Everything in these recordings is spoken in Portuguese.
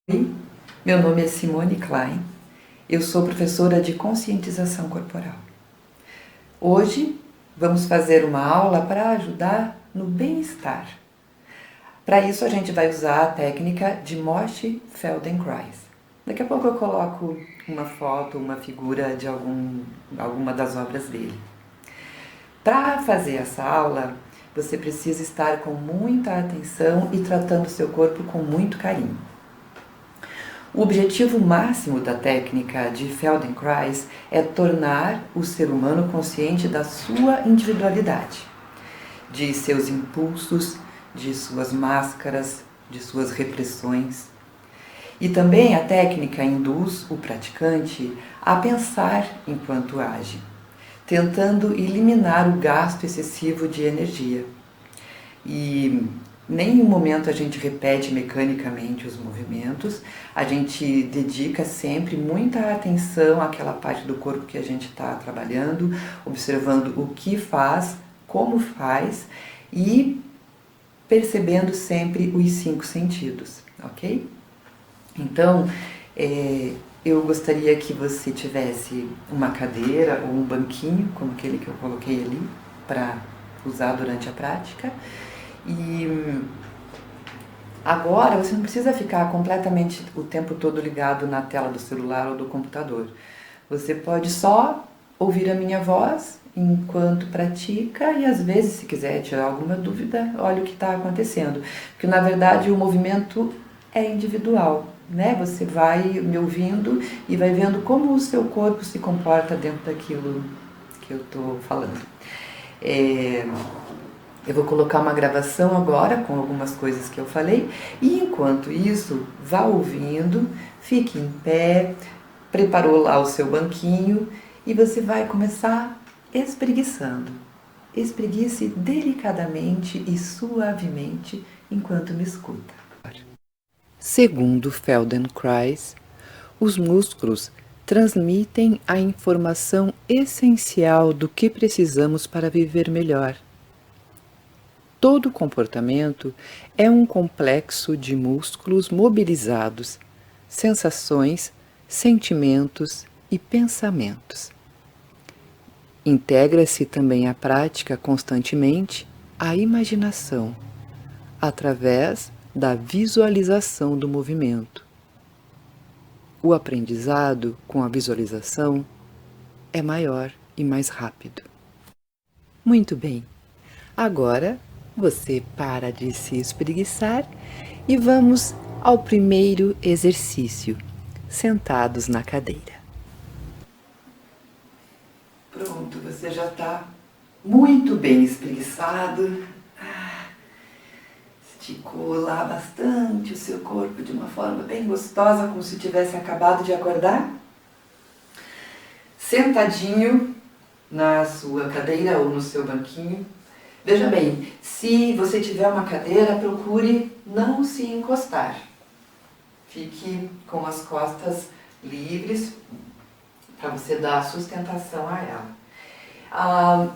Oi, meu nome é Simone Klein, eu sou professora de conscientização corporal. Hoje vamos fazer uma aula para ajudar no bem-estar. Para isso a gente vai usar a técnica de Moshe Feldenkrais. Daqui a pouco eu coloco uma foto, uma figura de alguma das obras dele. Para fazer essa aula, você precisa estar com muita atenção e tratando o seu corpo com muito carinho. O objetivo máximo da técnica de Feldenkrais é tornar o ser humano consciente da sua individualidade, de seus impulsos, de suas máscaras, de suas repressões. E também a técnica induz o praticante a pensar enquanto age, tentando eliminar o gasto excessivo de energia. E nem em um momento a gente repete mecanicamente os movimentos, a gente dedica sempre muita atenção àquela parte do corpo que a gente está trabalhando, observando o que faz, como faz e percebendo sempre os 5 sentidos, ok? Então, eu gostaria que você tivesse uma cadeira ou um banquinho, como aquele que eu coloquei ali, para usar durante a prática. E agora você não precisa ficar completamente o tempo todo ligado na tela do celular ou do computador. Você pode só ouvir a minha voz enquanto pratica e às vezes, se quiser tirar alguma dúvida, olha o que está acontecendo. Porque na verdade o movimento é individual, né? Você vai me ouvindo e vai vendo como o seu corpo se comporta dentro daquilo que eu estou falando. Eu vou colocar uma gravação agora com algumas coisas que eu falei e enquanto isso, vá ouvindo, fique em pé, preparou lá o seu banquinho e você vai começar espreguiçando. Espreguice delicadamente e suavemente enquanto me escuta. Segundo Feldenkrais, os músculos transmitem a informação essencial do que precisamos para viver melhor. Todo comportamento é um complexo de músculos mobilizados, sensações, sentimentos e pensamentos. Integra-se também à prática constantemente a imaginação, através da visualização do movimento. O aprendizado com a visualização é maior e mais rápido. Muito bem, agora você para de se espreguiçar e vamos ao primeiro exercício, sentados na cadeira. Pronto, você já está muito bem espreguiçado. Esticou lá bastante o seu corpo de uma forma bem gostosa, como se tivesse acabado de acordar. Sentadinho na sua cadeira ou no seu banquinho. Veja bem, se você tiver uma cadeira, procure não se encostar. Fique com as costas livres para você dar sustentação a ela.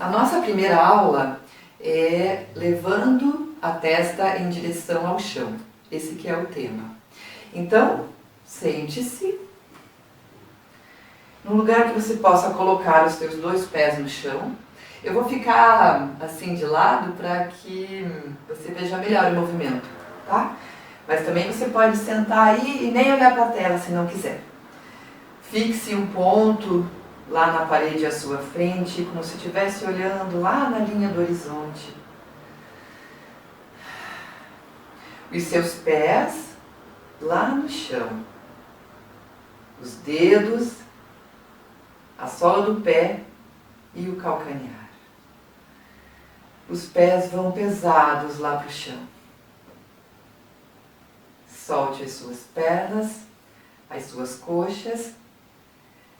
A nossa primeira aula é levando a testa em direção ao chão. Esse que é o tema. Então, sente-se num lugar que você possa colocar os seus 2 pés no chão. Eu vou ficar assim de lado para que você veja melhor o movimento, tá? Mas também você pode sentar aí e nem olhar para a tela se não quiser. Fixe um ponto lá na parede à sua frente, como se estivesse olhando lá na linha do horizonte. Os seus pés lá no chão. Os dedos, a sola do pé e o calcanhar. Os pés vão pesados lá para o chão. Solte as suas pernas, as suas coxas.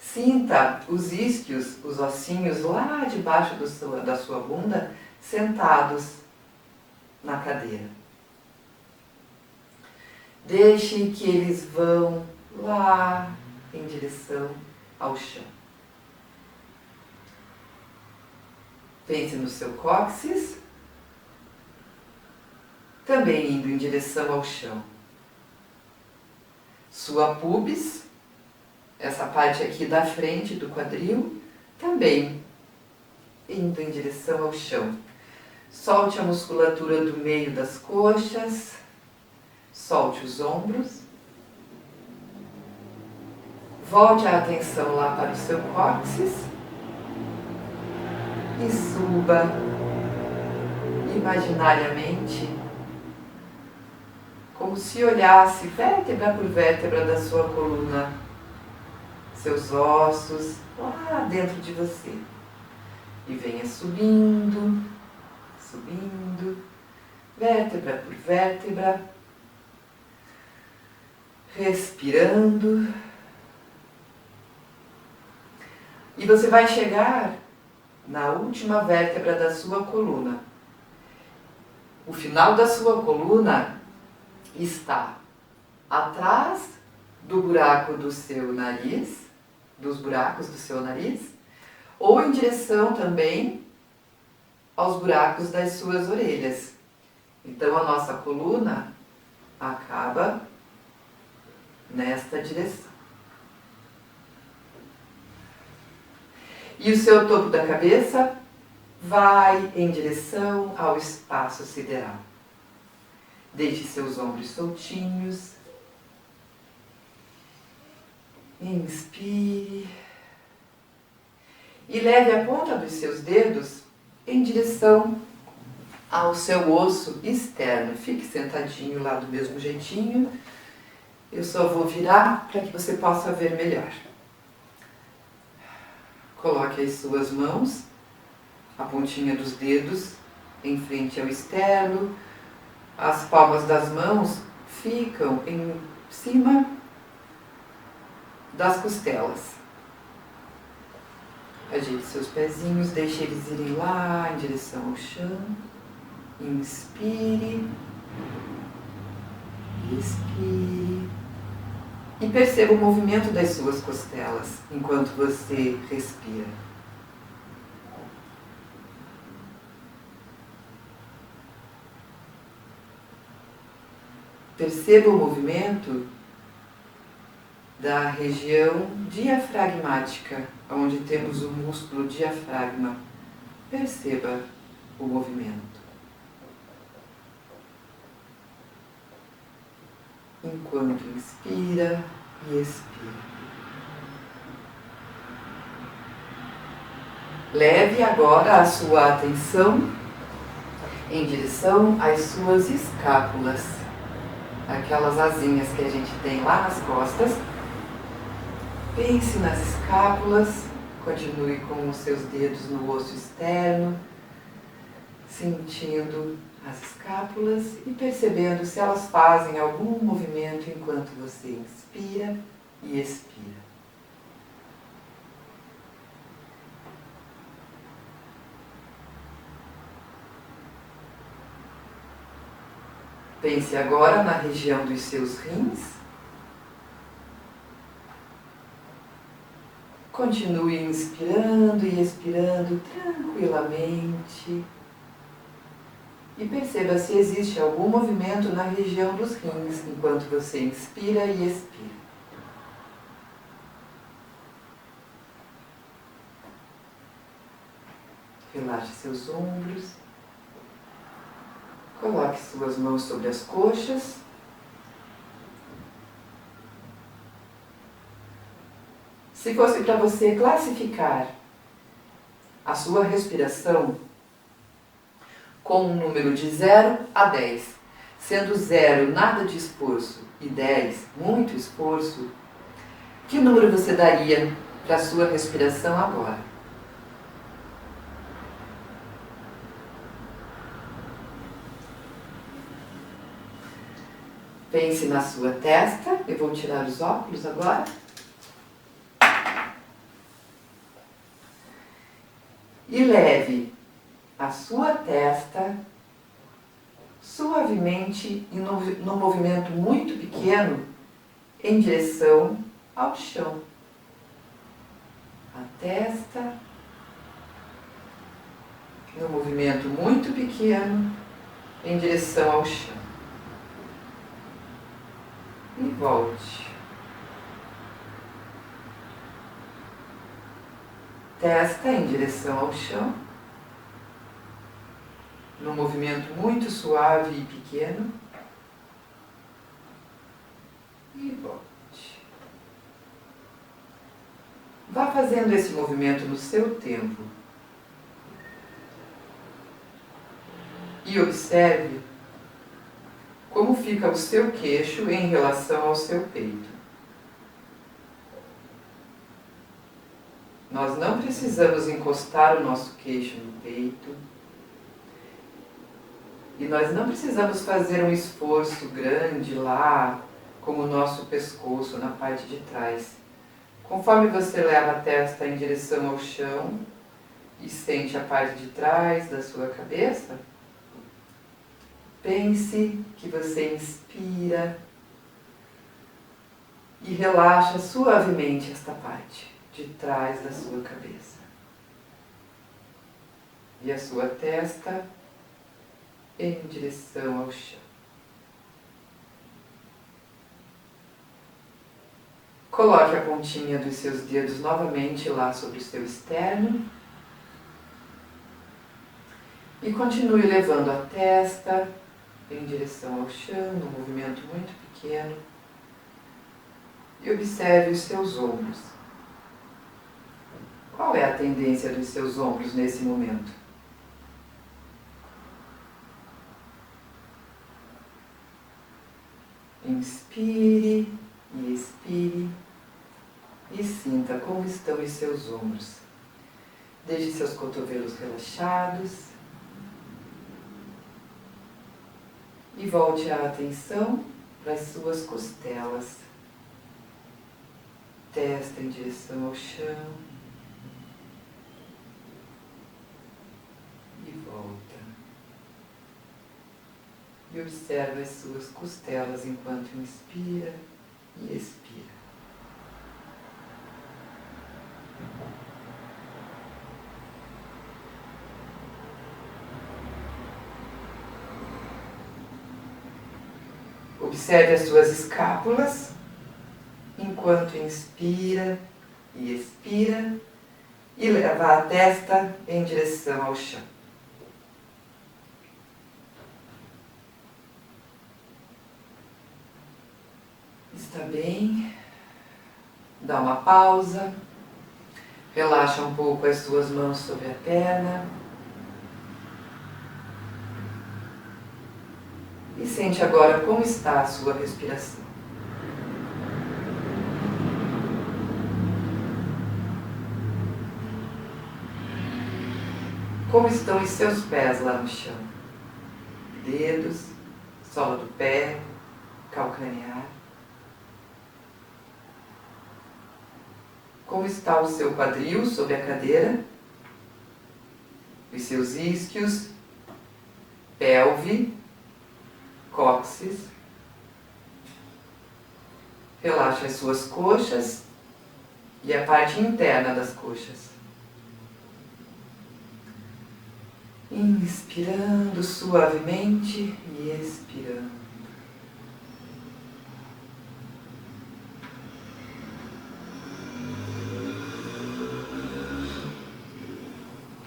Sinta os isquios, os ossinhos lá debaixo da sua bunda, sentados na cadeira. Deixe que eles vão lá em direção ao chão. Pense no seu cóccix, também indo em direção ao chão. Sua pubis, essa parte aqui da frente do quadril, também indo em direção ao chão. Solte a musculatura do meio das coxas, solte os ombros. Volte a atenção lá para o seu cóccix e suba imaginariamente, como se olhasse vértebra por vértebra da sua coluna, seus ossos lá dentro de você. E venha subindo, subindo, vértebra por vértebra, respirando. E você vai chegar na última vértebra da sua coluna. O final da sua coluna está atrás do buraco do seu nariz, dos buracos do seu nariz, ou em direção também aos buracos das suas orelhas. Então a nossa coluna acaba nesta direção. E o seu topo da cabeça vai em direção ao espaço sideral. Deixe seus ombros soltinhos. Inspire. E leve a ponta dos seus dedos em direção ao seu osso externo. Fique sentadinho lá do mesmo jeitinho. Eu só vou virar para que você possa ver melhor. Coloque as suas mãos, a pontinha dos dedos em frente ao externo. As palmas das mãos ficam em cima das costelas. Ajeite seus pezinhos, deixe eles irem lá em direção ao chão. Inspire. Expire. E perceba o movimento das suas costelas enquanto você respira. Perceba o movimento da região diafragmática, onde temos o músculo diafragma. Perceba o movimento. Enquanto inspira e expira. Leve agora a sua atenção em direção às suas escápulas, aquelas asinhas que a gente tem lá nas costas. Pense nas escápulas, continue com os seus dedos no osso externo, sentindo as escápulas e percebendo se elas fazem algum movimento enquanto você inspira e expira. Pense agora na região dos seus rins. Continue inspirando e expirando tranquilamente. E perceba se existe algum movimento na região dos rins enquanto você inspira e expira. Relaxe seus ombros. Coloque suas mãos sobre as coxas. Se fosse para você classificar a sua respiração com um número de 0 a 10, sendo 0 nada de esforço e 10 muito esforço, que número você daria para a sua respiração agora? Pense na sua testa. Eu vou tirar os óculos agora. E leve a sua testa suavemente e num movimento muito pequeno em direção ao chão. A testa, num movimento muito pequeno em direção ao chão. E volte. Testa em direção ao chão, num movimento muito suave e pequeno. E volte. Vá fazendo esse movimento no seu tempo. E observe como fica o seu queixo em relação ao seu peito. Nós não precisamos encostar o nosso queixo no peito. E nós não precisamos fazer um esforço grande lá, como o nosso pescoço na parte de trás. Conforme você leva a testa em direção ao chão e sente a parte de trás da sua cabeça, pense que você inspira e relaxa suavemente esta parte de trás da sua cabeça. E a sua testa em direção ao chão. Coloque a pontinha dos seus dedos novamente lá sobre o seu externo. E continue levando a testa em direção ao chão, num movimento muito pequeno. E observe os seus ombros. Qual é a tendência dos seus ombros nesse momento? Inspire e expire e sinta como estão os seus ombros. Deixe seus cotovelos relaxados e volte a atenção para as suas costelas. Testa em direção ao chão e volta. E observa as suas costelas enquanto inspira e expira. Observe as suas escápulas enquanto inspira e expira e leva a testa em direção ao chão. Está bem? Dá uma pausa, relaxa um pouco as suas mãos sobre a perna e sente agora como está a sua respiração. Como estão os seus pés lá no chão? Dedos, sola do pé, calcanhar. Como está o seu quadril sobre a cadeira? Os seus isquios, pelve, cóccix. Relaxa as suas coxas e a parte interna das coxas. Inspirando suavemente e expirando.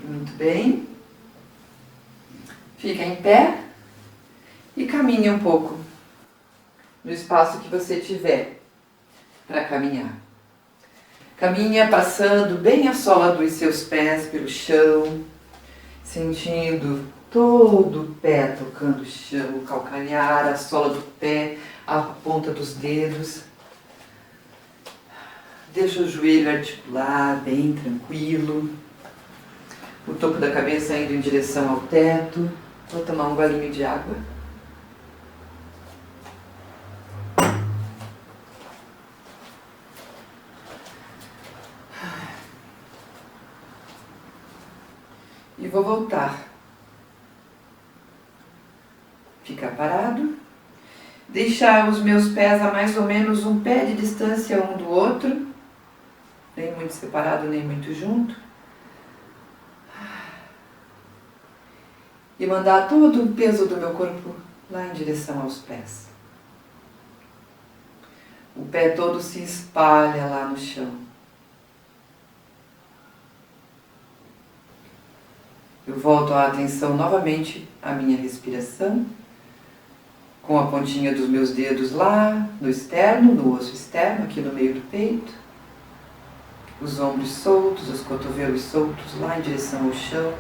Muito bem. Fica em pé e caminhe um pouco no espaço que você tiver para caminhar. Caminha passando bem a sola dos seus pés pelo chão, sentindo todo o pé tocando o chão, o calcanhar, a sola do pé, a ponta dos dedos. Deixa o joelho articular bem tranquilo. O topo da cabeça indo em direção ao teto. Vou tomar um golinho de água. E vou voltar. Ficar parado. Deixar os meus pés a mais ou menos um pé de distância um do outro. Nem muito separado, nem muito junto. E mandar todo o peso do meu corpo lá em direção aos pés. O pé todo se espalha lá no chão. Eu volto a atenção novamente à minha respiração, com a pontinha dos meus dedos lá no externo, no osso externo, aqui no meio do peito. Os ombros soltos, os cotovelos soltos lá em direção ao chão.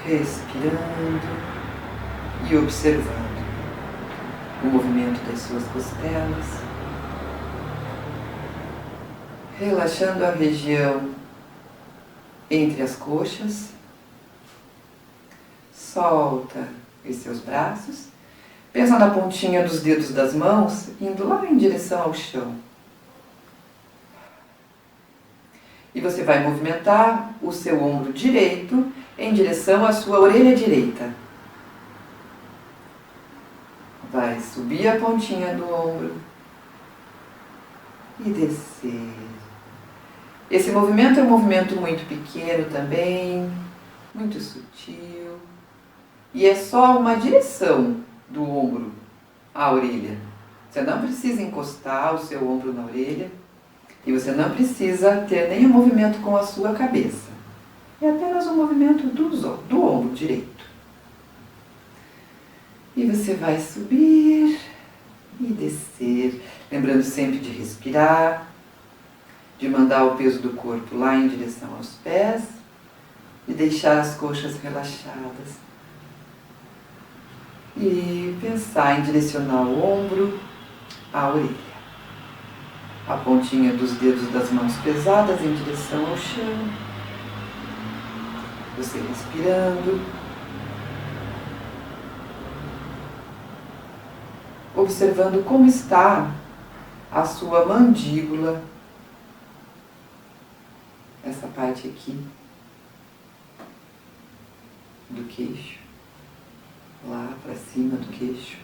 Respirando e observando o movimento das suas costelas. Relaxando a região entre as coxas. Solta os seus braços. Pensa na pontinha dos dedos das mãos, indo lá em direção ao chão. E você vai movimentar o seu ombro direito em direção à sua orelha direita. Vai subir a pontinha do ombro e descer. Esse movimento é um movimento muito pequeno também, muito sutil. E é só uma direção do ombro à orelha. Você não precisa encostar o seu ombro na orelha e você não precisa ter nenhum movimento com a sua cabeça. É apenas um movimento do ombro direito. E você vai subir e descer, lembrando sempre de respirar, de mandar o peso do corpo lá em direção aos pés e deixar as coxas relaxadas. E pensar em direcionar o ombro à orelha. A pontinha dos dedos das mãos pesadas em direção ao chão. Você respirando. Observando como está a sua mandíbula. Essa parte aqui do queixo. Lá para cima do queixo.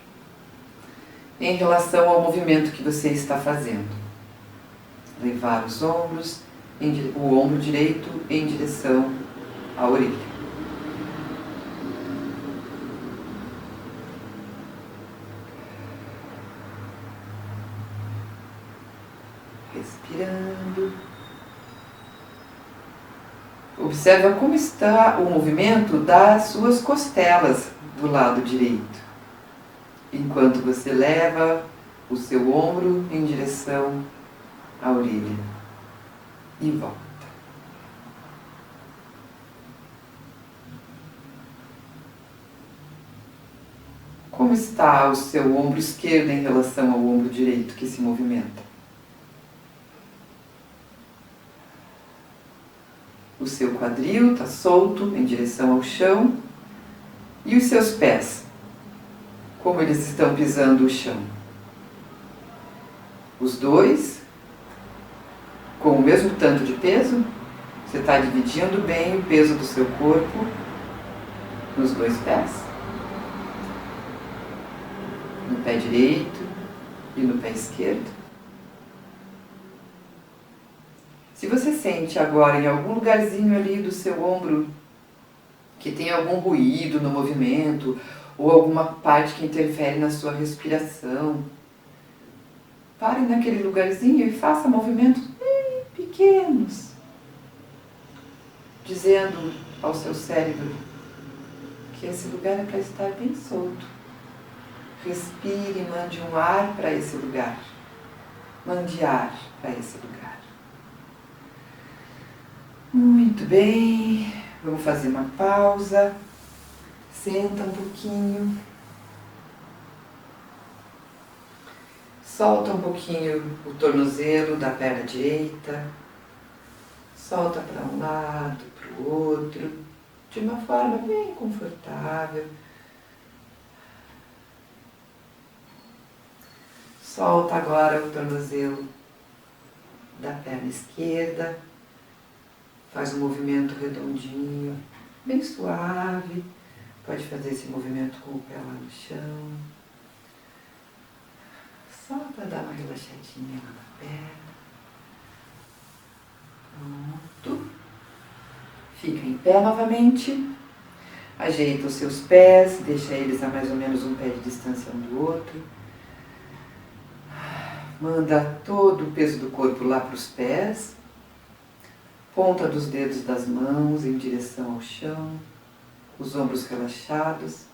Em relação ao movimento que você está fazendo. Levar os ombros, o ombro direito em direção à orelha. Respirando. Observa como está o movimento das suas costelas do lado direito, enquanto você leva o seu ombro em direção à orelha e volta. Como está o seu ombro esquerdo em relação ao ombro direito que se movimenta? O seu quadril está solto em direção ao chão. E os seus pés? Como eles estão pisando o chão? Os dois, com o mesmo tanto de peso? Você está dividindo bem o peso do seu corpo nos dois pés? No pé direito e no pé esquerdo? Se você sente agora em algum lugarzinho ali do seu ombro que tem algum ruído no movimento ou alguma parte que interfere na sua respiração, pare naquele lugarzinho e faça movimentos bem pequenos, dizendo ao seu cérebro que esse lugar é para estar bem solto. Respire e mande um ar para esse lugar. Mande ar para esse lugar. Muito bem, vamos fazer uma pausa, senta um pouquinho, solta um pouquinho o tornozelo da perna direita, solta para um lado, para o outro, de uma forma bem confortável. Solta agora o tornozelo da perna esquerda. Faz um movimento redondinho, bem suave. Pode fazer esse movimento com o pé lá no chão. Só para dar uma relaxadinha lá na perna. Pronto. Fica em pé novamente. Ajeita os seus pés, deixa eles a mais ou menos um pé de distância um do outro. Manda todo o peso do corpo lá para os pés. Ponta dos dedos das mãos em direção ao chão, os ombros relaxados.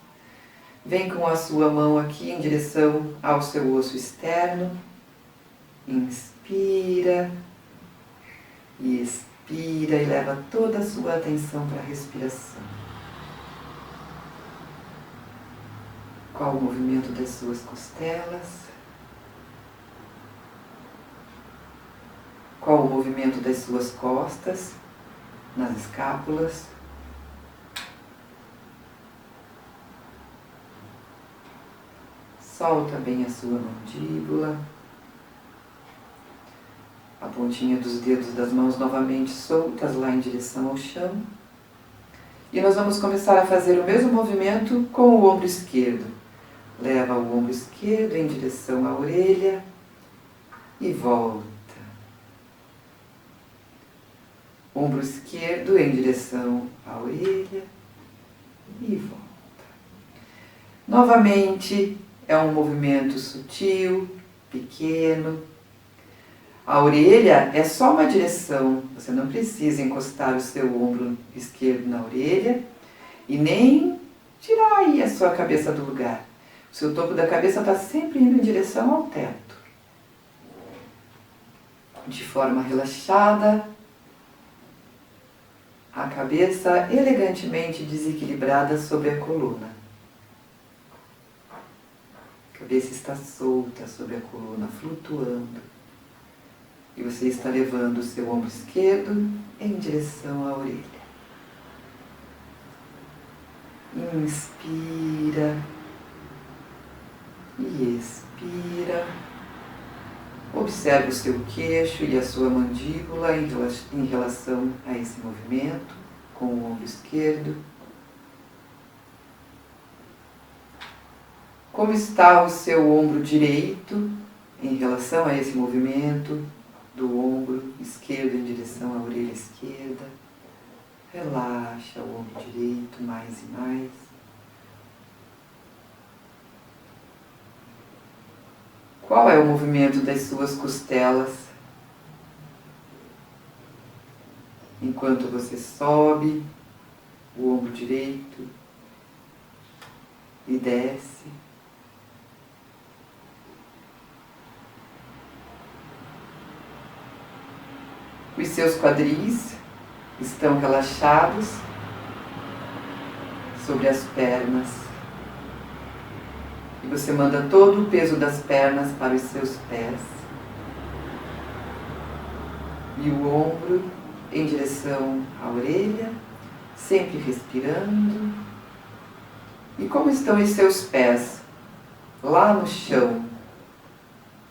Vem com a sua mão aqui em direção ao seu osso externo. Inspira e expira e leva toda a sua atenção para a respiração. Qual o movimento das suas costelas? Qual o movimento das suas costas, nas escápulas? Solta bem a sua mandíbula. A pontinha dos dedos das mãos novamente soltas lá em direção ao chão. E nós vamos começar a fazer o mesmo movimento com o ombro esquerdo. Leva o ombro esquerdo em direção à orelha e volta. Ombro esquerdo em direção à orelha e volta. Novamente, é um movimento sutil, pequeno. A orelha é só uma direção, você não precisa encostar o seu ombro esquerdo na orelha e nem tirar aí a sua cabeça do lugar. O seu topo da cabeça está sempre indo em direção ao teto. De forma relaxada, a cabeça elegantemente desequilibrada sobre a coluna. A cabeça está solta sobre a coluna, flutuando. E você está levando o seu ombro esquerdo em direção à orelha. Inspira e expira. Observe o seu queixo e a sua mandíbula em relação a esse movimento com o ombro esquerdo. Como está o seu ombro direito em relação a esse movimento do ombro esquerdo em direção à orelha esquerda? Relaxa o ombro direito mais e mais. Qual é o movimento das suas costelas? Enquanto você sobe o ombro direito e desce. Os seus quadris estão relaxados sobre as pernas. E você manda todo o peso das pernas para os seus pés. E o ombro em direção à orelha, sempre respirando. E como estão os seus pés? Lá no chão,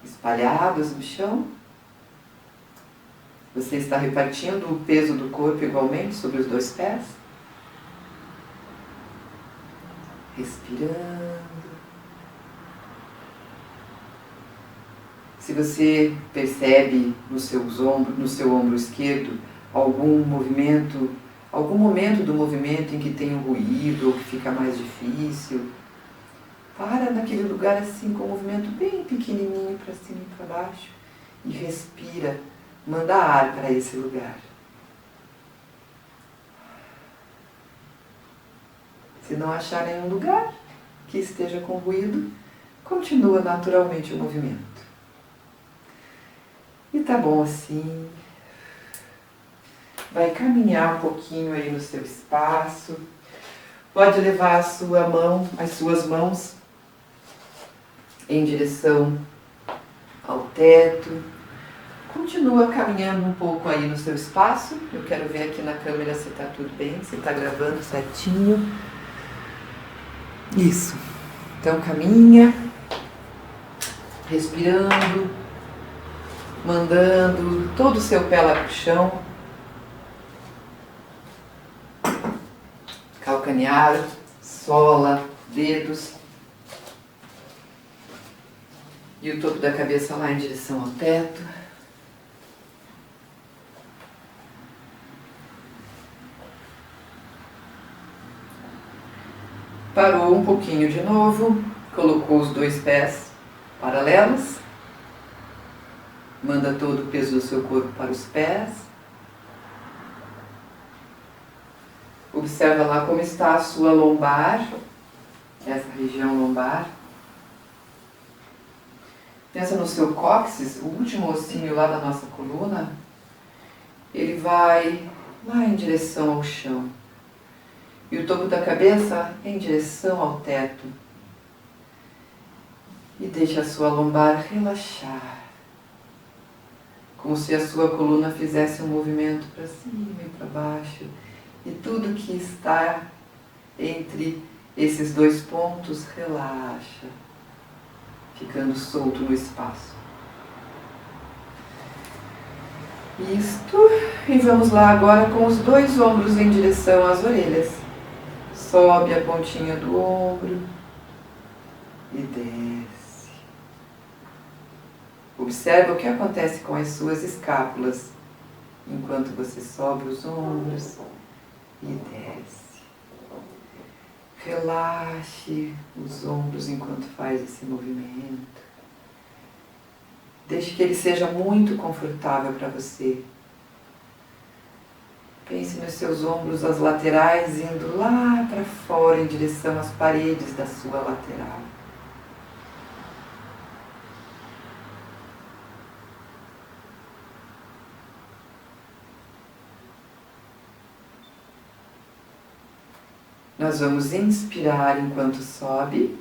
espalhados no chão? Você está repartindo o peso do corpo igualmente sobre os dois pés? Respirando. Se você percebe no seu ombro esquerdo algum momento do movimento em que tem um ruído ou que fica mais difícil, para naquele lugar assim com um movimento bem pequenininho para cima e para baixo e respira, manda ar para esse lugar. Se não achar nenhum lugar que esteja com ruído, continua naturalmente o movimento. E tá bom assim. Vai caminhar um pouquinho aí no seu espaço. Pode levar as suas mãos em direção ao teto. Continua caminhando um pouco aí no seu espaço. Eu quero ver aqui na câmera se tá tudo bem, se tá gravando certinho. Isso. Então caminha, respirando, mandando todo o seu pé lá para o chão, calcanhar, sola, dedos e o topo da cabeça lá em direção ao teto. Parou um pouquinho de novo, colocou os dois pés paralelos. Manda todo o peso do seu corpo para os pés. Observa lá como está a sua lombar, essa região lombar. Pensa no seu cóccix, o último ossinho lá da nossa coluna. Ele vai lá em direção ao chão. E o topo da cabeça em direção ao teto. E deixa a sua lombar relaxar. Como se a sua coluna fizesse um movimento para cima e para baixo. E tudo que está entre esses dois pontos relaxa, ficando solto no espaço. Isto, e vamos lá agora com os dois ombros em direção às orelhas. Sobe a pontinha do ombro e desce. Observa o que acontece com as suas escápulas enquanto você sobe os ombros e desce. Relaxe os ombros enquanto faz esse movimento. Deixe que ele seja muito confortável para você. Pense nos seus ombros, as laterais, indo lá para fora em direção às paredes da sua lateral. Nós vamos inspirar enquanto sobe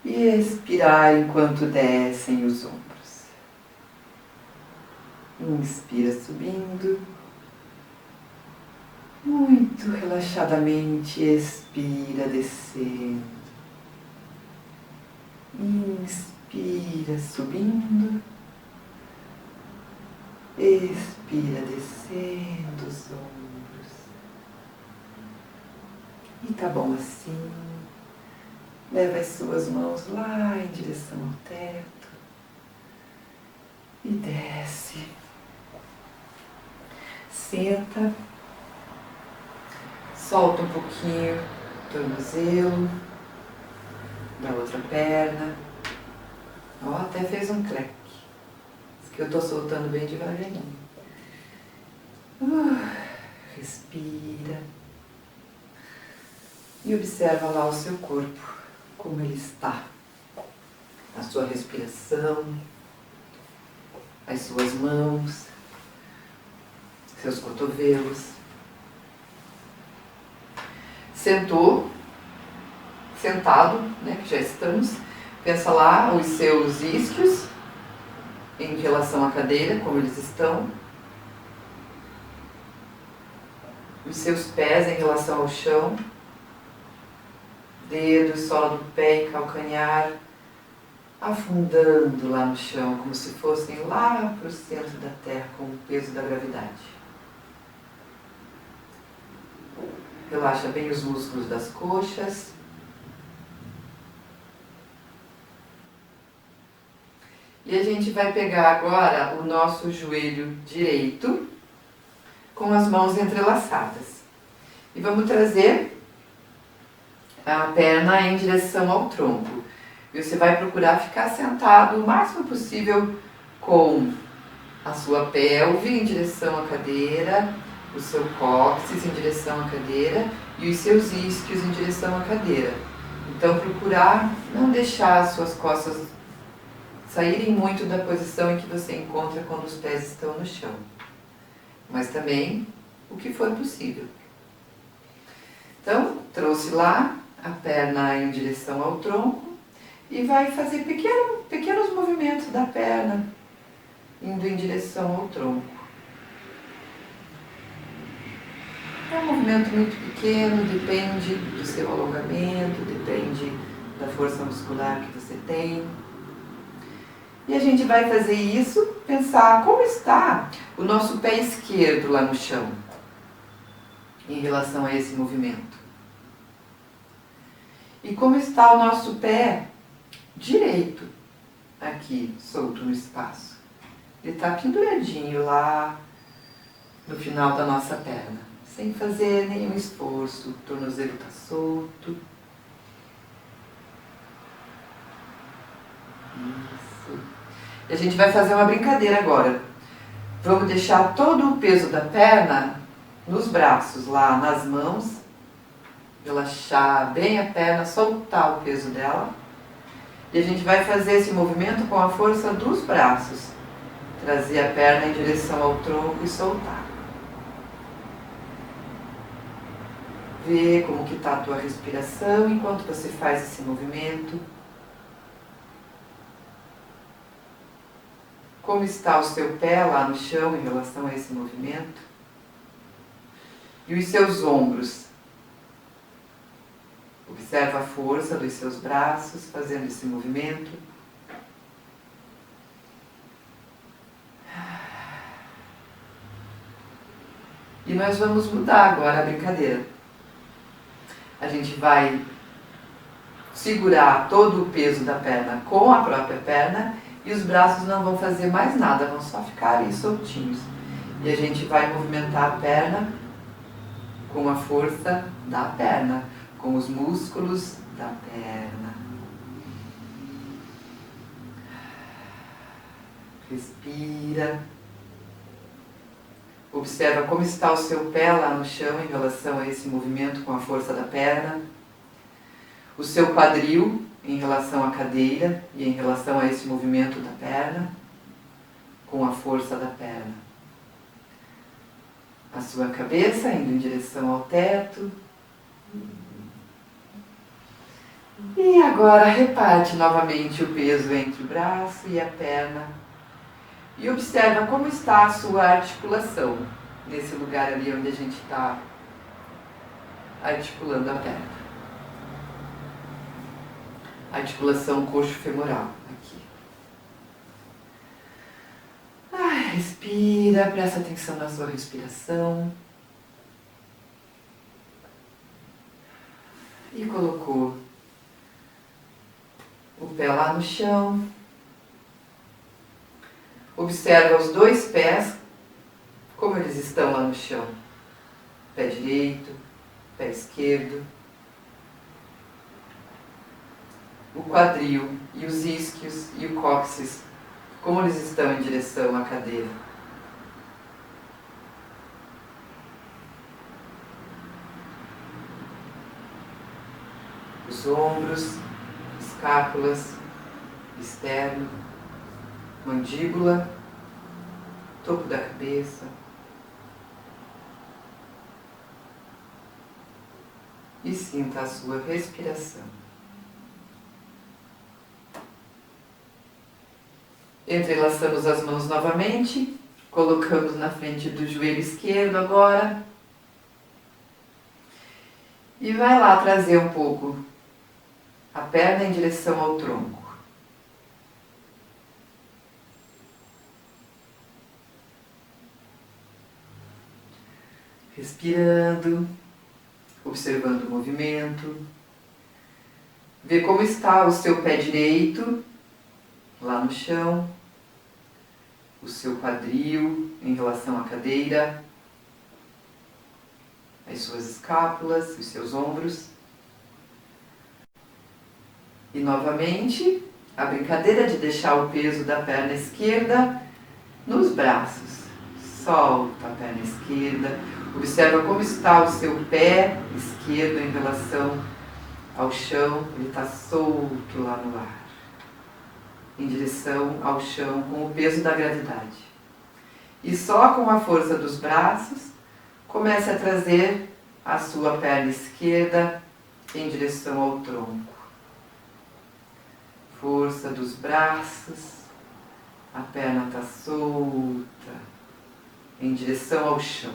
e expirar enquanto descem os ombros. Inspira subindo, muito relaxadamente, expira descendo. Inspira subindo, expira descendo os ombros. E tá bom assim. Leva as suas mãos lá em direção ao teto e desce. Senta, solta um pouquinho o tornozelo da outra perna. Ó, até fez um crack. Isso que eu tô soltando bem devagarinho. Respira. E observa lá o seu corpo, como ele está. A sua respiração, as suas mãos, seus cotovelos. Sentou, sentado, né, que já estamos. Pensa lá os seus isquios em relação à cadeira, como eles estão. Os seus pés em relação ao chão. Dedos, sola do pé e calcanhar afundando lá no chão, como se fossem lá para o centro da terra com o peso da gravidade. Relaxa bem os músculos das coxas. E a gente vai pegar agora o nosso joelho direito com as mãos entrelaçadas. E vamos trazer a perna em direção ao tronco. E você vai procurar ficar sentado o máximo possível com a sua pelve em direção à cadeira, o seu cóccix em direção à cadeira e os seus isquios em direção à cadeira. Então procurar não deixar as suas costas saírem muito da posição em que você encontra quando os pés estão no chão. Mas também o que for possível. Então, trouxe lá a perna em direção ao tronco e vai fazer pequenos movimentos da perna indo em direção ao tronco. É um movimento muito pequeno, depende do seu alongamento, depende da força muscular que você tem. E a gente vai fazer isso, pensar como está o nosso pé esquerdo lá no chão em relação a esse movimento. E como está o nosso pé direito aqui, solto no espaço. Ele está penduradinho lá no final da nossa perna, sem fazer nenhum esforço. O tornozelo está solto. Isso. E a gente vai fazer uma brincadeira agora. Vamos deixar todo o peso da perna nos braços, lá nas mãos, relaxar bem a perna, soltar o peso dela. E a gente vai fazer esse movimento com a força dos braços. Trazer a perna em direção ao tronco e soltar. Vê como que está a tua respiração enquanto você faz esse movimento. Como está o seu pé lá no chão em relação a esse movimento? E os seus ombros. Observa a força dos seus braços fazendo esse movimento. E nós vamos mudar agora a brincadeira. A gente vai segurar todo o peso da perna com a própria perna e os braços não vão fazer mais nada, vão só ficar ali soltinhos. E a gente vai movimentar a perna com a força da perna, com os músculos da perna. Respira. Observa como está o seu pé lá no chão em relação a esse movimento com a força da perna. O seu quadril em relação à cadeira e em relação a esse movimento da perna, com a força da perna. A sua cabeça indo em direção ao teto. E agora reparte novamente o peso entre o braço e a perna. E observa como está a sua articulação, nesse lugar ali onde a gente está articulando a perna. Articulação coxo-femoral, aqui. Respira, presta atenção na sua respiração. E colocou o pé lá no chão. Observa os dois pés, como eles estão lá no chão. Pé direito, pé esquerdo. O quadril e os isquios e o cóccix, como eles estão em direção à cadeira. Os ombros, escápulas, externo, mandíbula, topo da cabeça. E sinta a sua respiração. Entrelaçamos as mãos novamente, colocamos na frente do joelho esquerdo agora. E vai lá trazer um pouco a perna em direção ao tronco. Respirando, observando o movimento. Vê como está o seu pé direito lá no chão, o seu quadril em relação à cadeira, as suas escápulas, os seus ombros. E novamente, a brincadeira de deixar o peso da perna esquerda nos braços. Solta a perna esquerda, observa como está o seu pé esquerdo em relação ao chão, ele está solto lá no ar, em direção ao chão com o peso da gravidade. E só com a força dos braços, comece a trazer a sua perna esquerda em direção ao tronco. Força dos braços, a perna está solta, em direção ao chão.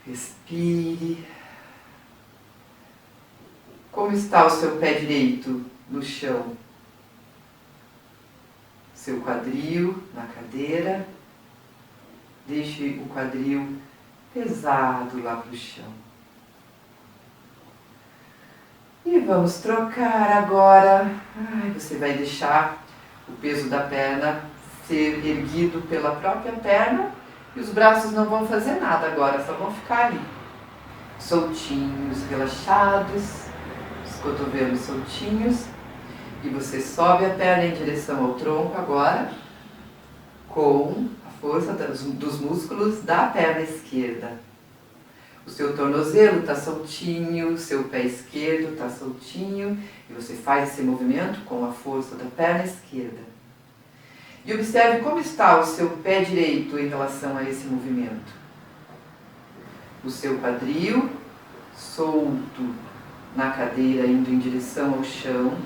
Respire. Como está o seu pé direito no chão? Seu quadril na cadeira. Deixe o quadril pesado lá para o chão. E vamos trocar agora. Você vai deixar o peso da perna ser erguido pela própria perna e os braços não vão fazer nada agora, só vão ficar ali, soltinhos, relaxados, os cotovelos soltinhos. E você sobe a perna em direção ao tronco agora, com a força dos músculos da perna esquerda. O seu tornozelo está soltinho, o seu pé esquerdo está soltinho e você faz esse movimento com a força da perna esquerda. E observe como está o seu pé direito em relação a esse movimento. O seu quadril solto na cadeira, indo em direção ao chão.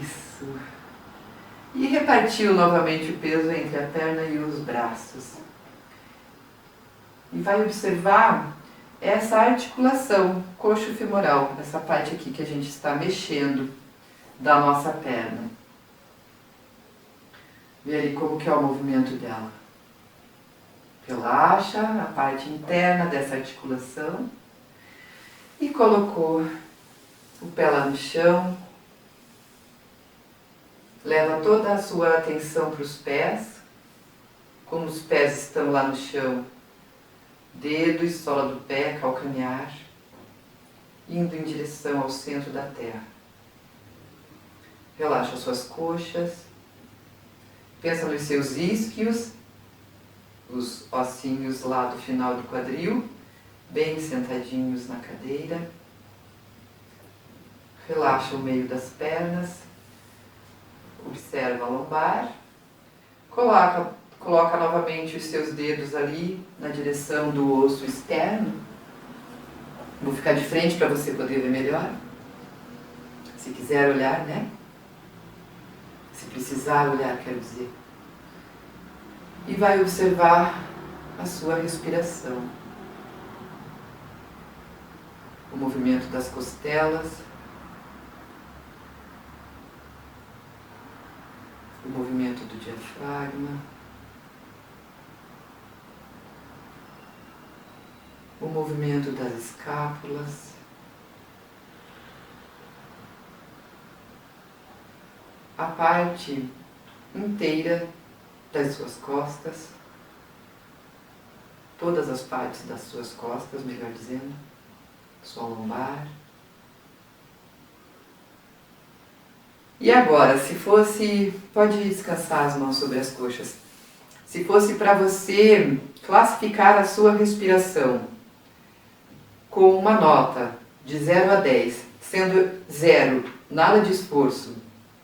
Isso. E repartiu novamente o peso entre a perna e os braços. E vai observar essa articulação coxo-femoral, essa parte aqui que a gente está mexendo da nossa perna. Vê ali como que é o movimento dela. Relaxa a parte interna dessa articulação e colocou o pé lá no chão. Leva toda a sua atenção para os pés, como os pés estão lá no chão, dedo e sola do pé, calcanhar, indo em direção ao centro da terra. Relaxa suas coxas, pensa nos seus isquios, os ossinhos lá do final do quadril, bem sentadinhos na cadeira. Relaxa o meio das pernas. Observa a lombar, coloca novamente os seus dedos ali na direção do osso externo. Vou ficar de frente para você poder ver melhor. Se quiser olhar, né? Se precisar olhar, quero dizer. E vai observar a sua respiração. O movimento das costelas. O movimento do diafragma, o movimento das escápulas, a parte inteira das suas costas, todas as partes das suas costas, melhor dizendo, sua lombar. E agora, se fosse, pode descansar as mãos sobre as coxas, se fosse para você classificar a sua respiração com uma nota de 0 a 10, sendo 0, nada de esforço,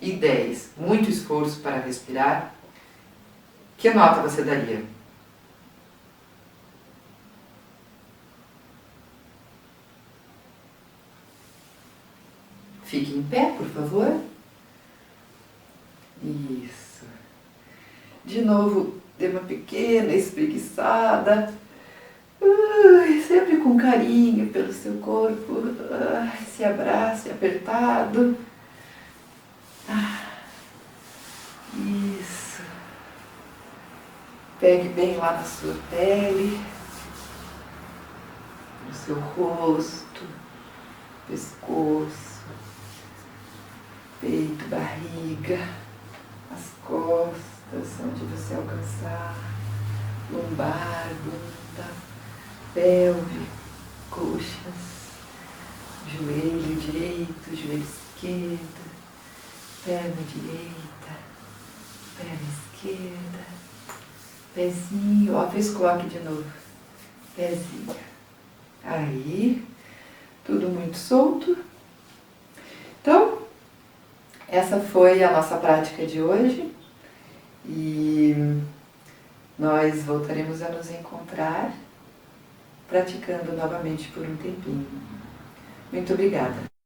e 10, muito esforço para respirar, que nota você daria? Fique em pé, por favor. Isso. De novo, dê uma pequena espreguiçada. Sempre com carinho pelo seu corpo. Se abrace apertado. Isso. Pegue bem lá na sua pele, no seu rosto, pescoço, peito, barriga, as costas, onde você alcançar, lombar, bunda, pelve, coxas, joelho direito, joelho esquerdo, perna direita, perna esquerda, pezinho, ó, fez coloque de novo, pezinho, aí, tudo muito solto. Então, essa foi a nossa prática de hoje e nós voltaremos a nos encontrar praticando novamente por um tempinho. Muito obrigada.